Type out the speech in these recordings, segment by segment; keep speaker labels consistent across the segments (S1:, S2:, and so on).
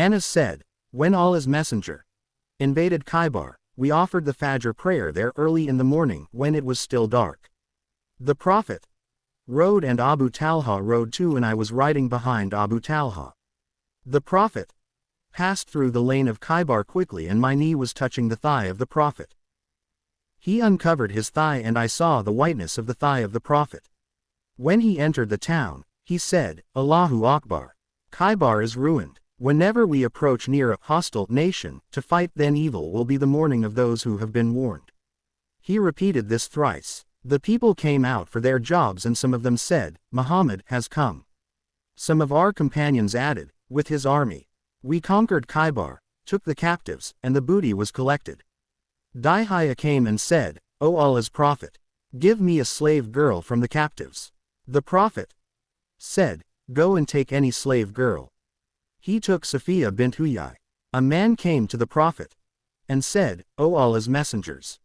S1: Anas said, when Allah's messenger invaded Khaybar, we offered the Fajr prayer there early in the morning when it was still dark. The Prophet rode and Abu Talha rode too, and I was riding behind Abu Talha. The Prophet passed through the lane of Khaybar quickly, and my knee was touching the thigh of the Prophet. He uncovered his thigh and I saw the whiteness of the thigh of the Prophet. When he entered the town, he said, Allahu Akbar. Khaybar is ruined. Whenever we approach near a hostile nation to fight, then evil will be the morning of those who have been warned. He repeated this thrice. The people came out for their jobs, and some of them said, Muhammad has come. Some of our companions added, with his army. We conquered Khaybar, took the captives, and the booty was collected. Dihya came and said, O Allah's Prophet, give me a slave girl from the captives. The Prophet said, go and take any slave girl. He took Safiya bint Huyai. A man came to the Prophet and said, O Allah's messengers,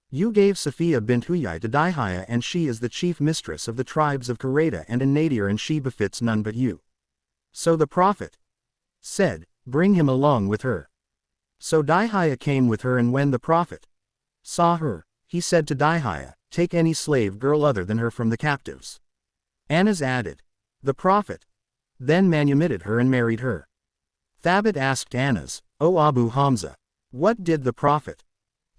S1: you gave Safiya bint Huyai to Dihya, and she is the chief mistress of the tribes of Qurayda and Nadir, and she befits none but you. So the Prophet said, bring him along with her. So Dihya came with her, and when the Prophet saw her, he said to Dihya, take any slave girl other than her from the captives. Anas added, the Prophet then manumitted her and married her. Thabit asked Anas, O Abu Hamza, what did the Prophet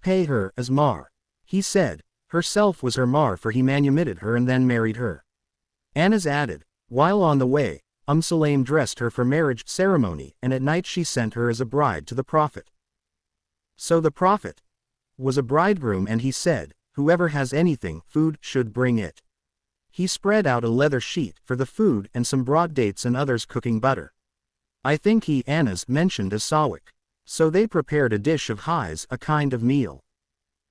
S1: pay her as mar? He said, herself was her mar, for he manumitted her and then married her. Anas added, while on the way, Sulaim dressed her for marriage ceremony, and at night she sent her as a bride to the Prophet. So the Prophet was a bridegroom, and he said, whoever has anything, food, should bring it. He spread out a leather sheet for the food and some broad dates and others cooking butter. I think he, Anas, mentioned as sawik. So they prepared a dish of hais, a kind of meal.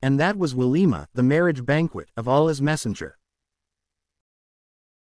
S1: And that was walima, the marriage banquet of Allah's messenger.